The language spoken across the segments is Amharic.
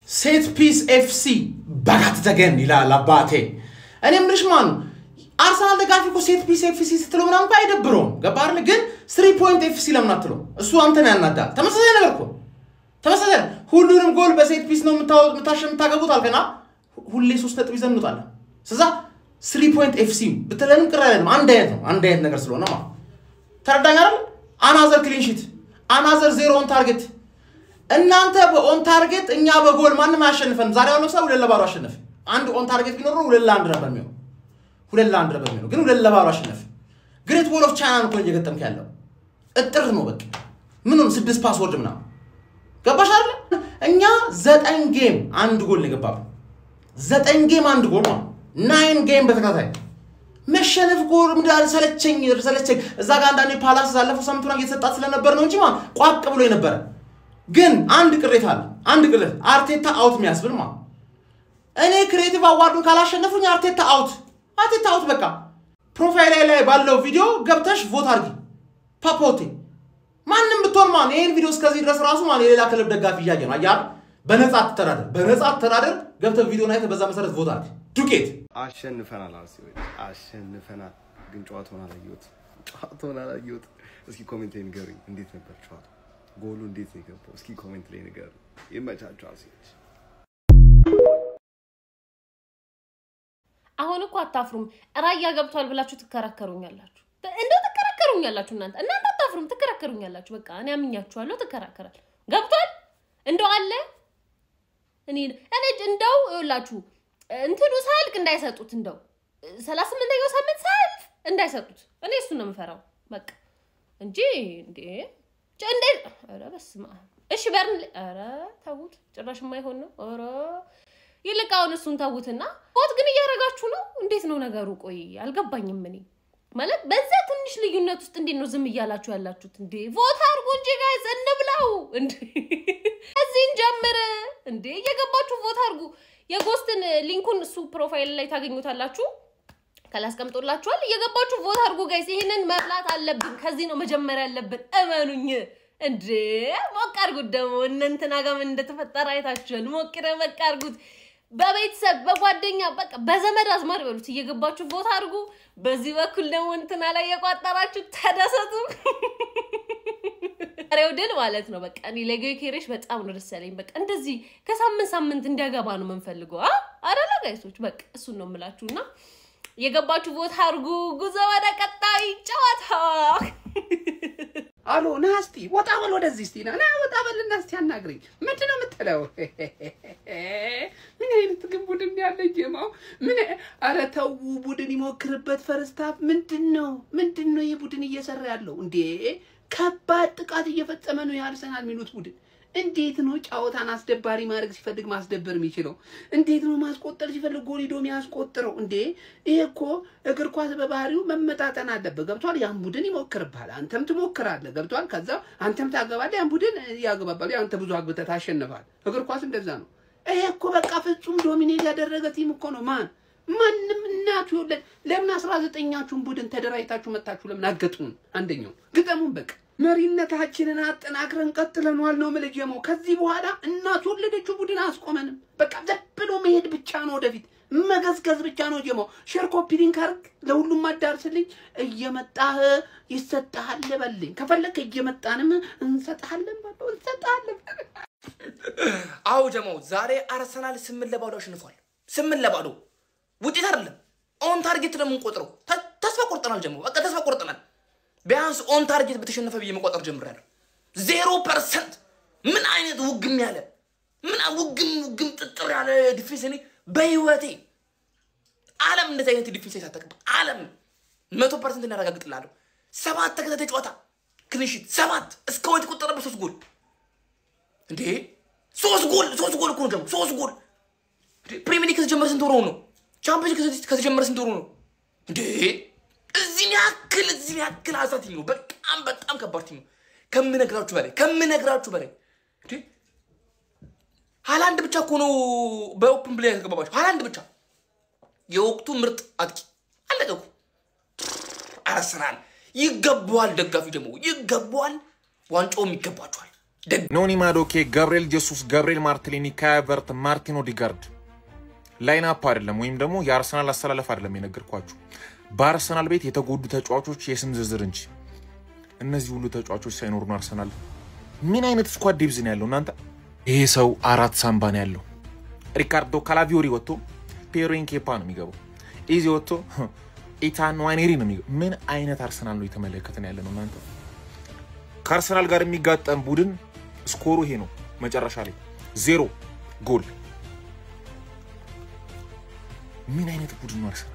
Set piece FC bagat again ይላል አባቴ እኔ ምንሽ ማን አርሰናል ደጋፊ እኮ set piece FC ስትለው ምናምን አይደብረውም ገባር ግን 3 point FC ለምን አትለው እሱ አንተን ያናዳል ተመሳሳይ ነገር እኮ ተመሳሳይ ሁሉንም ጎል በሴት ፒስ ነው የምታገቡት አልከና ሁሌ 3 ነጥብ ይዘን እንውጣለን ስለዛ 3 point FC በተለንም ቅራለም አንድ አይነት ነገር ስለሆነ ማለት ተረዳኝ አይደል another clean sheet another zero on target እናንተ በኦን ታርጌት እኛ በጎል ማንንም አሸንፈን ዛሬ አሁን ሰው ሁለት ለባዶ አሸነፈ አንድ ኦን ታርጌት ቢኖር ሁለት ለአንድ ነበር የሚሆነው ሁለት ለአንድ ነበር የሚሆነው ግን ሁለት ለባዶ አሸነፈ ግሬት ቦል ኦፍ ቻይና ነው እየገጠምክ ያለው እጥር ነው በቃ ምንም 6 ፓስወርድ ምናምን ገባሽ አይደል እኛ 9 ጌም አንድ ጎል ነው ገባው 9 ጌም አንድ ጎል ነው 9 ጌም በተከታታይ መሸነፍ ጎል ምዳል ሰለቸኝ እዛ ጋር አንዳንዴ ፓላስ ያለፈው ሳምንቱን እየተሰጣት ስለነበር ነው እንጂ ቋቅ ብሎ የነበረ ግን አንድ ቅሬታ አለ አንድ ቅሬታ አርቴታ አውት የሚያስብል ማለት እኔ ክሬቲቭ አዋርዱን ካላሸነፉኝ አርቴታ አውት በቃ ፕሮፋይል ላይ ባለው ቪዲዮ ገብተሽ ቮት አርጊ ፓፖቴ ማንንም ብትሆን ማን ይሄን ቪዲዮ እስከዚህ ድረስ ራሱ ማን የሌላ ክለብ ደጋፊ ያያየ ነው አያር በነጻ ተራደር ገብተ ቪዲዮን አይተ በዛ መሰረት ቮት አርጊ ዱቄት አሸንፈናል አርሰናል አሸንፈናል ግን ጨዋታውን አላየሁት እስኪ ኮሜንት ላይ ንገሩኝ እንዴት ነበር ጨዋታው ጎሉ እንዴት ነው የገባው እስኪ ኮሜንት ላይ ንገሩ ይመቻችሁ አርሰናል አሁን እኮ አታፍሩም ራያ ገብቷል ብላችሁ ትከራከሩኛላችሁ እንደው ትከራከሩኛላችሁ እናንተ አታፍሩም ትከራከሩኛላችሁ በቃ እኔ አምኛችኋለሁ ትከራከራል ገብቷል እንደው አለ እኔ እንደው ይላችሁ እንትዱ ሳልቅ እንዳይሰጡት እንደው 38ኛው ሳምንት ሳልፍ እንዳይሰጡት እኔ እሱ ነው የምፈራው በቃ እንጂ እንዴ አረ በስማ እሺ በርን አረ ታውት ጭራሽ የማይሆን ነው አረ ይልቃውን እሱን ታውትና ፎት ግን እያረጋችሁ ነው እንዴት ነው ነገሩ ቆይ አልገባኝም እኔ ማለት በዛ ትንሽ ልዩነት ውስጥ እንዴት ነው ዝም እያላችሁ ያላችሁት እንዴ ፎት አርጉ እንጂ ጋይስ እንብላው እንዴ እዚህን ጀምር እንዴ የገባችሁ ፎት አርጉ የጎስትን ሊንኩን እሱ ፕሮፋይል ላይ ታገኙታላችሁ ካላስቀምጦላችኋል የገባችሁ ቮት አርጉ ጋይስ ይሄንን መብላት አለብን ከዚህ ነው መጀመሪያ ያለብን እመኑኝ እንዴ ሞቅ አርጉት ደሞ እንንተና ጋር ምን እንደተፈጠረ አይታችኋል ሞቅረ በቃ አርጉት በቤተሰብ በጓደኛ በቃ በዘመድ አዝማድ በሉት እየገባችሁ ቮት አርጉ በዚህ በኩል ደግሞ እንትና ላይ የቋጠራችሁ ተደሰቱ አሬው ድል ማለት ነው በቃ እኔ ለገይ ኬሬሽ በጣም ነው ደስ ያለኝ በቃ እንደዚህ ከሳምንት እንዲያገባ ነው መንፈልገው አረላ ጋይሶች በቃ እሱ ነው የምላችሁና የገባችሁ ቮት አርጉ ጉዞ ወደ ቀጣይ ጨዋታ አሎ ናስቲ ወጣ በል ወደዚህ እስቲ ና ወጣ በልና እስቲ አናግረኝ ምንድነው የምትለው ምን አይነት ቡድን ያለኝ ጀማው ምን አረ ተው ቡድን ይሞክርበት ፈርስታፍ ምንድነው የቡድን እየሰራ ያለው እንዴ ከባድ ጥቃት እየፈጸመ ነው ያርሰናል ሚሉት ቡድን እንዴት ነው ጫውታን አስደባሪ ማድረግ ሲፈልግ ማስደበር የሚችለው እንዴት ነው ማስቆጠር ሲፈልግ ጎል ሄዶ የሚያስቆጥረው እንዴ ይሄ እኮ እግር ኳስ በባህሪው መመጣጠን አለበት ገብቷል ያን ቡድን ይሞክርባል አንተም ትሞክራለህ ገብቷል ከዛ አንተም ታገባለህ ያን ቡድን ያገባባል አንተ ብዙ አግብተህ ታሸንፋል እግር ኳስ እንደዛ ነው ይሄ እኮ በቃ ፍጹም ዶሚኔት ያደረገ ቲም እኮ ነው ማንም እናቱ ይወለድ ለምን 19ኛችሁን ቡድን ተደራይታችሁ መጣችሁ ለምን አገጡን አንደኛው ግጠሙን በቃ መሪነታችንን አጠናክረን ቀጥለናል ነው መልጀመው ከዚህ በኋላ እናቱ ወለደችው ቡድን አስቆመንም በቃ ዘብሎ መሄድ ብቻ ነው ወደፊት መገዝገዝ ብቻ ነው ጀመው ሼር ኮፒ ሊንክ አርግ ለሁሉም አዳርስልኝ እየመጣህ ይሰጣል በልኝ ከፈለክ እየመጣንም እንሰጣለን አው ጀመው ዛሬ አርሰናል 8 ለባዶ አሸንፏል 8 ለባዶ ውጤት አይደለም ኦን ታርጌት ለምን ቆጥረው ተስፋ ቆርጠናል ጀመው በቃ ተስፋ ቆርጠናል ቢያንስ ኦን ታርጌት በተሸነፈ በየመቆጠር ጀምራለሁ 0% ምን አይነት ውግም ያለ ምን ውግም ጥጥር ያለ ዲፌንስ እኔ በህይወቴ ዓለም እንደዚህ አይነት ዲፌንስ ሳይታጠቅ ዓለም 100% እናረጋግጥላለሁ 7 ተከታታይ ጨዋታ ክሊንሺት 7 እስካሁን የተቆጠረበት 3 ጎል እንዴ 3 ጎል እኮ ነው 3 ጎል ፕሪሚየር ሊግ ከተጀመረ ስንት ወር ነው ቻምፒየንስ ሊግ ከተጀመረ ስንት ወር ነው እንዴ እዚህ ያክል አሳቲኝ ነው በጣም ከባድ ቲም ከምነግራችሁ በላይ እንዴ ሃላንድ ብቻ እኮ ነው በኦፕን ፕሌይ ተገባባችሁ ሃላንድ ብቻ የወቅቱ ምርጥ አጥቂ አለቀቁ አርሰናል ይገባዋል ደጋፊ ደግሞ ይገባዋል ዋንጫውም ይገባቸዋል። ኖኒ ማዶኬ፣ ጋብሪኤል ጄሱስ፣ ጋብሪኤል ማርቲኔሊ፣ ካይ ሃቨርትዝ፣ ማርቲን ኦዴጋርድ ላይን አፕ አይደለም ወይም ደግሞ የአርሰናል አሰላለፍ አይደለም የነገርኳችሁ። በአርሰናል ቤት የተጎዱ ተጫዋቾች የስም ዝርዝር እንጂ እነዚህ ሁሉ ተጫዋቾች ሳይኖሩ ነው አርሰናል ምን አይነት ስኳድ ዴፕዝ ነው ያለው እናንተ? ይሄ ሰው አራት ሳምባ ነው ያለው። ሪካርዶ ካላቪዮሪ ወጥቶ ፔሮ ኢንኬፓ ነው የሚገባው። ኢዚ ወጥቶ ኢታን ዋኔሪ ነው የሚገባው። ምን አይነት አርሰናል ነው የተመለከተን ያለ ነው እናንተ? ከአርሰናል ጋር የሚጋጠም ቡድን ስኮሩ ይሄ ነው መጨረሻ ላይ 0 ጎል። ምን አይነት ቡድን ነው አርሰናል?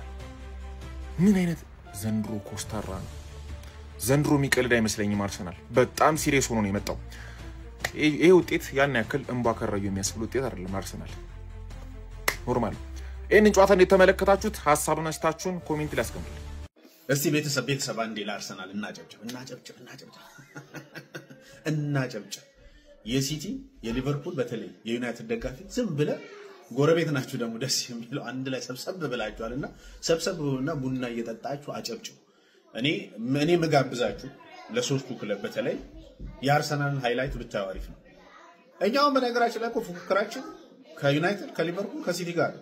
ምን አይነት ዘንድሮ ኮስታራ ነው። ዘንድሮ የሚቀልድ አይመስለኝም አርሰናል። በጣም ሲሪየስ ሆኖ ነው የመጣው። ይሄ ውጤት ያን ያክል እንባ ከራዩ የሚያስብል ውጤት አይደለም አርሰናል ኖርማል። ይሄን ጨዋታ እንዴት ተመለከታችሁት? ሐሳብና አስተያየታችሁን ኮሜንት ላይ አስቀምጡልኝ። እስቲ ቤተሰብ አንዴ ለአርሰናል እናጨብጭብ። የሲቲ የሊቨርፑል በተለይ የዩናይትድ ደጋፊ ዝም ብለ ጎረቤት ናችሁ ደግሞ ደስ የሚለው አንድ ላይ ሰብሰብ ብላችኋልና ሰብሰብና ቡና እየጠጣችሁ አጨብጭቡ። እኔ መጋብዛችሁ ለሶስቱ ክለብ በተለይ የአርሰናልን ሃይላይት ብታዩ አሪፍ ነው። እኛው በነገራችን ላይ ፉክክራችን ከዩናይትድ ከሊቨርፑል ከሲቲ ጋር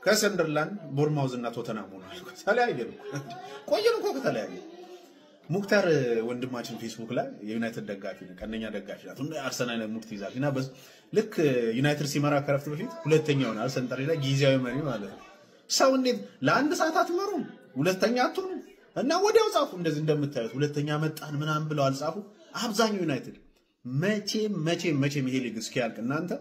ከሰንደርላንድ ቦርማውዝ እና ቶተናም ሆኗል። ተለያየን ቆየን እኮ ከተለያየ ሙክታር ወንድማችን ፌስቡክ ላይ የዩናይትድ ደጋፊ ነው ቀነኛ ደጋፊ ናት እና አርሰናል ሙክት ይዛልና ልክ ዩናይትድ ሲመራ ከረፍት በፊት ሁለተኛው ነው ሰንጠሪ ላይ ጊዜያዊ መሪ ማለት ነው። ሰው እንዴት ለአንድ ሰዓት አትመሩ ሁለተኛ አትሆኑ እና ወዲያው ጻፉ። እንደዚህ እንደምታዩት ሁለተኛ መጣን ምናምን ብለው አልጻፉ። አብዛኛው ዩናይትድ መቼም ይሄ ሊግ እስኪያልቅ እናንተ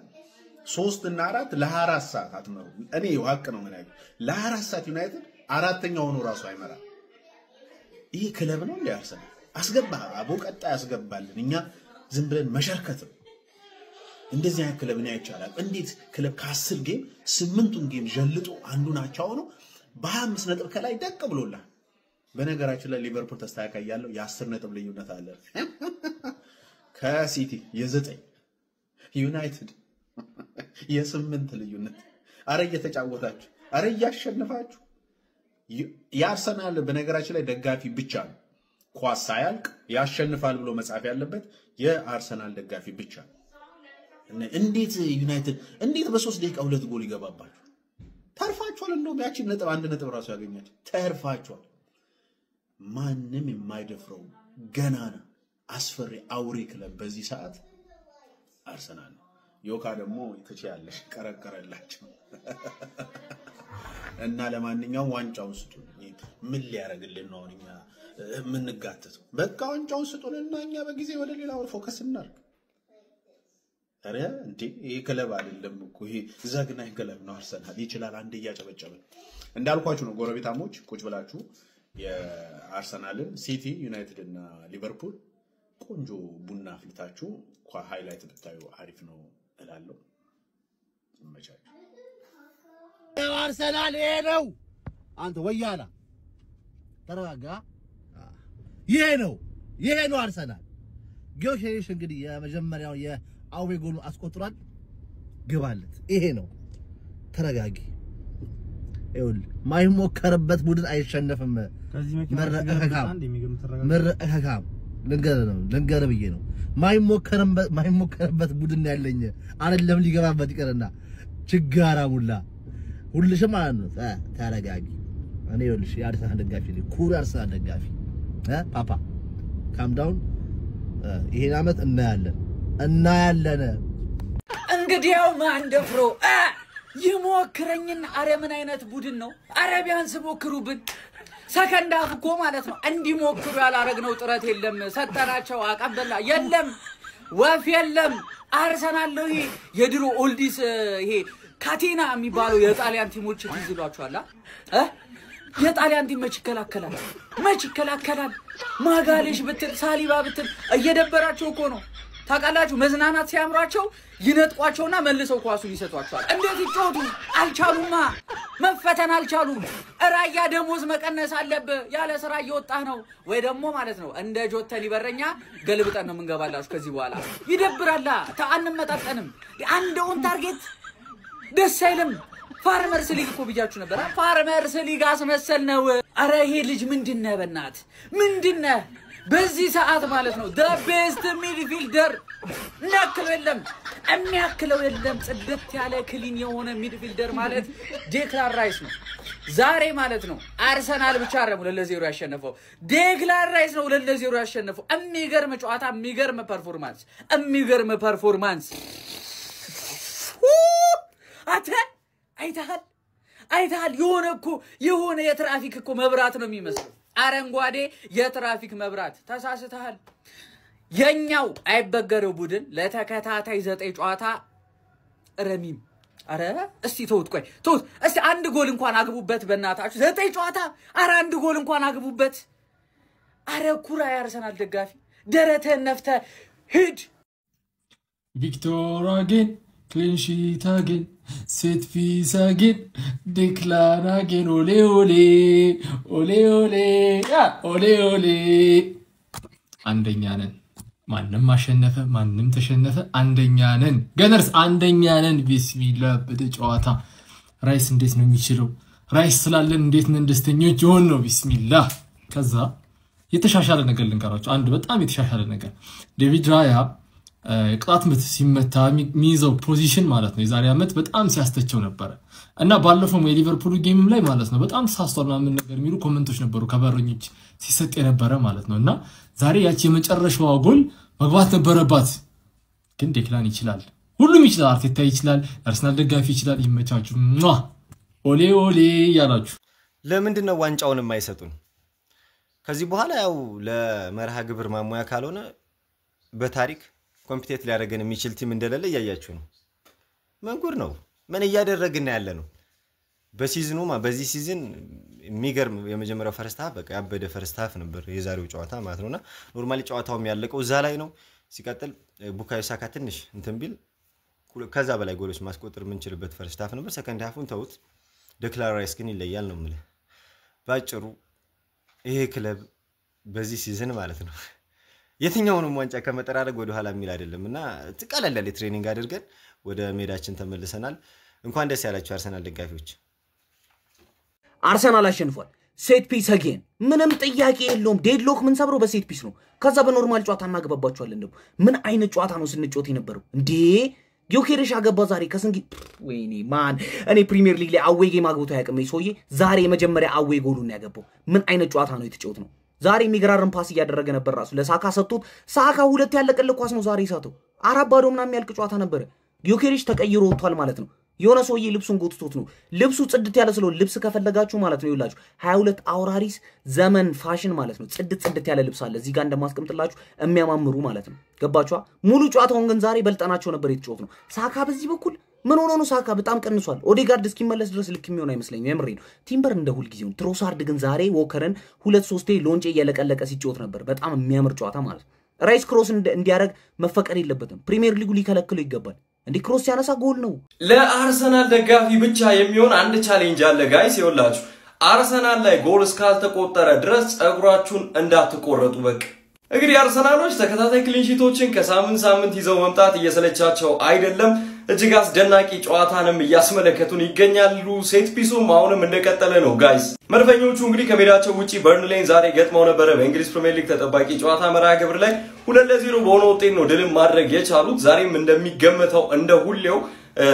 3 እና 4 ለ24 ሰዓት አትመሩ። እኔ ሀቅ ነው ማለት ለ24 ሰዓት ዩናይትድ አራተኛው ሆኖ ራሱ አይመራ። ይሄ ክለብ ነው ያርሰናል። አስገባ አቦ ቀጣ ያስገባልን እኛ ዝም ብለን መሸርከት እንደዚህ አይነት ክለብ ነው ያቻላል። እንዴት ክለብ ከ10 ጌም 8ቱን ጌም ጀልጦ አንዱን አቻው ነው በ25 ነጥብ ከላይ ደቅ ብሎላል። በነገራችን ላይ ሊቨርፑል ተስተካካይ ያለው የ10 ነጥብ ልዩነት አለ ከሲቲ የ9 ዩናይትድ የ8 ልዩነት። አረ እየተጫወታችሁ አረ እያሸነፋችሁ የአርሰናል በነገራችን ላይ ደጋፊ ብቻ ነው ኳስ ሳያልቅ ያሸንፋል ብሎ መጻፍ ያለበት የአርሰናል ደጋፊ ብቻ ነው። እንዴት ዩናይትድ እንዴት በ3 ደቂቃ 2 ጎል ይገባባችሁ? ተርፋችኋል። እንደው ያቺን ነጥብ 1 ነጥብ ራሱ ያገኛችሁ ተርፋችኋል። ማንም የማይደፍረው ገናና አስፈሪ አውሬ ክለብ በዚህ ሰዓት አርሰናል ነው። ዮካ ደግሞ የተቻለሽ ቀረቀረላችሁ እና ለማንኛውም ዋንጫውን ስጡን። ምን ሊያረግልን ነው እኛ ምን ንጋተተው? በቃ ዋንጫውን ስጡንና እኛ በጊዜ ወደ ሌላው ፎከስ እናርግ። አረ እንዴ ይሄ ክለብ አይደለም እኮ ይሄ ዘግናኝ ክለብ ነው። አርሰናል ይችላል። አንድ ያጨበጨበ እንዳልኳችሁ ነው። ጎረቤታሞች ቁጭ ብላችሁ የአርሰናልን ሲቲ ዩናይትድ እና ሊቨርፑል ቆንጆ ቡና ፍልታችሁ ሃይላይት ብታዩ አሪፍ ነው እላለሁ። ይመቻችሁ። አርሰናል ይሄ ነው። አንተ ወያላ ተረጋጋ። ይሄ ነው አርሰናል። ጊዮርጊስ እንግዲህ የመጀመሪያው የአዌ ጎሉ አስቆጥሯል። ግባለት። ይሄ ነው። ተረጋጊ። ይሁን ማይሞከርበት ቡድን አይሸነፍም። መረቀቃም ልንገር ብዬ ነው። ማይሞከርበት ቡድን ያለኝ አይደለም ሊገባበት ይቀርና ችጋራ ሙላ ሁልሽም ማለት ነው። ተረጋጊ። እኔ ይኸውልሽ የአርሰናል ደጋፊ ነኝ። ኩሩ አርሰናል ደጋፊ ፓፓ ካም ዳውን። ይሄን አመት እናያለን። እንግዲያው ማን ደፍሮ ይሞክረኝና አረ ምን አይነት ቡድን ነው? አረ ቢያንስ ሞክሩብን። ሰከንድ አፍ እኮ ማለት ነው እንዲሞክሩ ያላረግነው ጥረት የለም። ሰጠናቸው አቀበላ የለም ወፍ የለም። አርሰናል ነው ይሄ የድሮ ኦልዲስ ይሄ ካቴና የሚባለው የጣሊያን ቲሞች ትይዝሏቸዋል። የጣሊያን ቲም መች ይከላከላል? ማጋሌሽ ብትል ሳሊባ ብትል እየደበራቸው እኮ ነው። ታውቃላችሁ መዝናናት ሲያምራቸው ይነጥቋቸውና መልሰው ኳሱን ይሰጧቸዋል። እንዴት ይጫወቱ አልቻሉማ። መፈተን አልቻሉም። ራያ ደሞዝ መቀነስ አለበት። ያለ ስራ እየወጣህ ነው ወይ ደግሞ ማለት ነው እንደ ጆተኒ በረኛ ገልብጠን ነው የምንገባላችሁ ከዚህ በኋላ። ይደብራላ። አንመጣጠንም። አንድ ኦን ታርጌት ደስ አይልም። ፋርመርስ ሊግ እኮ ብያችሁ ነበር። ፋርመርስ ሊግ አስመሰል ነው። አረ ይሄ ልጅ ምንድነው? በእናት ምንድነው? በዚህ ሰዓት ማለት ነው the best midfielder ነክለው የለም የሚያክለው የለም ጽድት ያለ ክሊን የሆነ ሚድፊልደር ማለት ዴክላን ራይስ ነው ዛሬ ማለት ነው አርሰናል ብቻ አይደለም 2-0 ያሸነፈው ዴክላን ራይስ ነው 2-0 ያሸነፈው የሚገርም ጨዋታ የሚገርም ፐርፎርማንስ አተ አይታል የሆነ የትራፊክ እኮ መብራት ነው የሚመስለው አረንጓዴ የትራፊክ መብራት ተሳስተሃል የኛው አይበገረው ቡድን ለተከታታይ 9 ጨዋታ ረሚም አረ እስቲ ተውት እስቲ አንድ ጎል እንኳን አግቡበት በእናታችሁ 9 ጨዋታ አረ አንድ ጎል እንኳን አግቡበት አረ ኩራ ያርሰናል ደጋፊ ደረተን ነፍተ ሂድ ቪክቶር አጌን clean sheet again set piece again declare again ole ole አንደኛ ነን ማንንም አሸነፈ ማንንም ተሸነፈ አንደኛ ነን ገነርስ አንደኛ ነን ቢስሚላህ በጨዋታ ራይስ እንዴት ነው የሚችለው ራይስ ስላለን እንዴት ነን ደስተኞች ይሆን ነው ቢስሚላህ ከዛ የተሻሻለ ነገር ልንቀራችሁ አንድ በጣም የተሻሻለ ነገር ዴቪድ ራያ ቅጣት ምት ሲመታ ሚይዘው ፖዚሽን ማለት ነው የዛሬ አመት በጣም ሲያስተቸው ነበር እና ባለፈው የሊቨርፑል ጌምም ላይ ማለት ነው በጣም ተሳስቷልና ምን ነገር የሚሉ ኮሜንቶች ነበሩ ከበረኞች ሲሰጥ የነበረ ማለት ነውና ዛሬ ያቺ የመጨረሻው ጎል መግባት ነበረባት ግን ዴክላን ይችላል ሁሉም ይችላል አርቴታ ይችላል አርሰናል ደጋፊ ይችላል ይመቻችሁ ኦሌ ያላችሁ ለምንድን ነው ዋንጫውን የማይሰጡን ከዚህ በኋላ ያው ለመርሃ ግብር ማሟያ ካልሆነ በታሪክ ኮምፒቲት ሊያደርገን የሚችል ቲም እንደሌለ ያያችሁ ነው መንጉር ነው ምን ያደረግና ያለ ነው በሲዝኑማ በዚህ ሲዝን የሚገርም የመጀመሪያው ፈርስት ሃፍ በቃ ያበደ ፈርስት ሃፍ ነበር የዛሬው ጨዋታ ማለት ነውና ኖርማሊ ጨዋታውም ያለቀው እዛ ላይ ነው ሲቀጥል ቡካዮ ሳካ ትንሽ እንትን ቢል ከዛ በላይ ጎሎች ማስቆጠር ምንችልበት ፈርስት ሃፍ ነበር ሰከንድ ሃፉን ተውት ዴክላን ራይስ ግን ይለያል ነው ማለት ባጭሩ ይሄ ክለብ በዚህ ሲዝን ማለት ነው የትኛውንም ዋንጫ ከመጠራረግ ወደ ኋላ የሚል አይደለምና ተቀላላለ ትሬኒንግ አድርገን ወደ ሜዳችን ተመልሰናል እንኳን ደስ ያላችሁ አርሰናል ደጋፊዎች አርሰናል አሸንፏል ሴት ፒስ አጌን ምንም ጥያቄ የለውም ዴድሎክ ምን ሰብሮ በሴት ፒስ ነው ከዛ በኖርማል ጨዋታ እናገባባቸዋለን ደግሞ ምን አይነት ጨዋታ ነው ስንጮት የነበረው እንዴ ዮኬሬሽ አገባ ዛሬ ከስንጊ ወይኔ ማን እኔ ፕሪሚየር ሊግ ላይ አዌይ ጌም አግብቶ ያቀመኝ ሶዬ ዛሬ የመጀመሪያ አዌይ ጎሉን ያገባው ምን አይነት ጨዋታ ነው የተጫወት ነው ዛሬ የሚገራርም ፓስ ያደረገ ነበር ራሱ ለሳካ ሰጥቶት ሳካ ሁለት ያለቀለ ኳስ ነው ዛሬ ሳተው አራባዶ ምናምን ያልቅ ጨዋታ ነበር ዮኬሬሽ ተቀይሮ ወጥቷል ማለት ነው የሆነ ሰውዬ ልብሱን ጎትቶት ነው ልብሱ ጽድት ያለ ስለሆነ ልብስ ከፈለጋችሁ ማለት ነው ይውላችሁ 22 አውራሪስ ዘመን ፋሽን ማለት ነው ጽድት ያለ ልብስ አለ እዚህ ጋር እንደማስቀምጥላችሁ የሚያማምሩ ማለት ነው ገባችኋ ሙሉ ጨዋታውን ግን ዛሬ በልጠናቸው ነበር የተጫወት ነው ሳካ በዚህ በኩል ምን ሆኖ ነው ሳካ በጣም ቀንሷል ኦዴጋርድ እስኪመለስ ድረስ ልክ የሚሆን አይመስለኝም የምሬ ነው ቲምበር እንደ ሁሉ ጊዜው ትሮሳርድ ግን ዛሬ ወከረን 2-3 ሎንጬ እየለቀለቀ ሲጫወት ነበር በጣም የሚያምር ጨዋታ ማለት ራይስ ክሮስ እንዲያረግ መፈቀድ የለበትም ፕሪሚየር ሊጉ ሊከለክለው ይገባል እንዴ ክሮስ ያነሳ ጎል ነው ለአርሰናል ደጋፊ ብቻ የሚሆን አንድ ቻሌንጅ አለ ጋይስ ይወላችሁ አርሰናል ላይ ጎል እስካልተቆጠረ ድረስ ጸጉራችሁን እንዳትቆረጡ በቃ እንግዲህ አርሰናሎች ተከታታይ ክሊንሺቶችን ከሳምንት ይዘው መምጣት እየሰለቻቸው አይደለም እጅግ አስደናቂ ጨዋታንም እያስመለከቱን ይገኛሉ ሴት ፒሱም አሁንም እንደቀጠለ ነው ጋይስ መርፈኞቹ እንግዲህ ከሜዳቸው ውጪ በርንሌይን ዛሬ ገጥመው ነበር በእንግሊዝ ፕሪሚየር ሊግ ተጠባቂ ጨዋታ መርሃ ግብር ላይ 2-0 በሆነ ውጤት ነው ድል ማድረግ የቻሉት ዛሬም እንደሚገመተው እንደ ሁሌው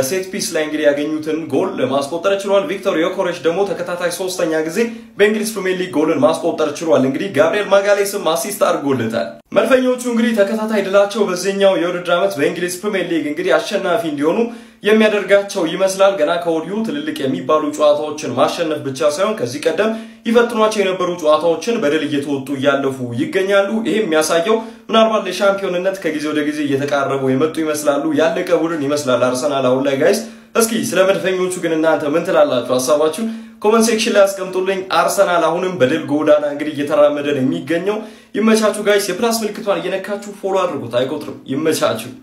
ሴት ፒስ ላይ እንግዲህ ያገኙትን ጎል ማስቆጠር ችሏል ቪክቶር ዮኬሬሽ ደግሞ ተከታታይ 3ኛ ጊዜ በእንግሊዝ ፕሪሚየር ሊግ ጎልን ማስቆጠር ችሏል እንግዲህ ጋብሪኤል ማጋሌስም አሲስት አድርጎለታል መርፈኞቹ እንግዲህ ተከታታይ ድላቸው በዚህኛው የውድድር ዓመት በእንግሊዝ ፕሪሚየር ሊግ እንግዲህ አሸናፊ እንዲሆኑ የሚያደርጋቸው ይመስላል ገና ከወዲሁ ትልልቅ የሚባሉ ጨዋታዎችን ማሸነፍ ብቻ ሳይሆን ከዚህ ቀደም ይፈትኗቸው የነበሩ ጨዋታዎችን በድል እየተወጡ ያለፉ ይገኛሉ ይሄ የሚያሳየው ምናልባት ለሻምፒዮንነት ከጊዜ ወደ ጊዜ እየተቃረቡ የመጡ ይመስላሉ ያለቀ ቡድን ይመስላል አርሰናል አሁን ላይ ጋይስ እስኪ ስለ መድፈኞቹ ግን እናንተ ምን ትላላችሁ ሐሳባችሁ ኮሜንት ሴክሽን ላይ አስቀምጡልኝ አርሰናል አሁንም በድል ጎዳና እንግዲህ እየተራመደ ነው የሚገኘው ይመቻችሁ ጋይስ የፕላስ ምልክቷን እየነካችሁ ፎሎ አድርጉት አይቆጥርም ይመቻችሁ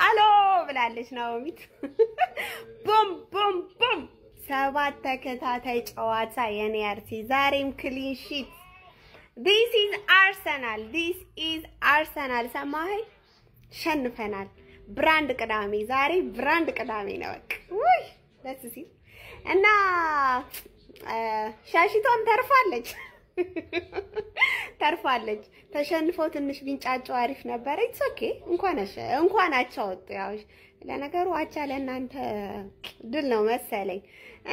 አሎ ብላለች ናኦሚት ቡም 7 ተከታታይ ጨዋታ የኔ አርሲ ዛሬም ክሊን ሺት this is Arsenal ሰማኸኝ ሸንፈናል ብራንድ ቅዳሜ ዛሬ ብራንድ ቅዳሜ ነው በቃ ውይ ደስ ሲል እና ሻሽቷም ተርፋለች ተሸንፈው ትንሽ ቢንጫጫው አሪፍ ነበር ኢትስ ኦኬ እንኳን አቻወጡ ያው ለነገሩ አቻ ለእናንተ ድል ነው መሰለኝ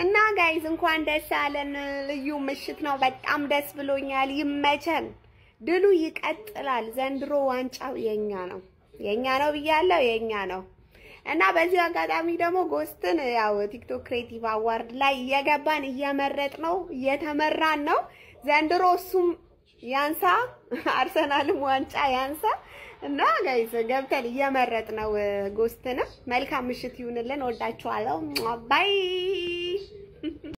እና ጋይዝ እንኳን ደስ አለን ልዩ ምሽት ነው በጣም ደስ ብሎኛል ይመቸን ድሉ ይቀጥላል ዘንድሮ ዋንጫው የኛ ነው ብያለሁ የኛ ነው እና በዚህ አጋጣሚ ደግሞ ጎስትን ያው ቲክቶክ ክሬቲቭ አዋርድ ላይ እየገባን እየመረጥ ነው እየተመራን ነው ዘንድሮ እሱም ያንሳ አርሰናልም ዋንጫ ያንሳ እና ጋይስ ገብተን እየመረጥ ነው ጎስትን መልካም ምሽት ይሁንልን ወዳችኋለሁ ባይ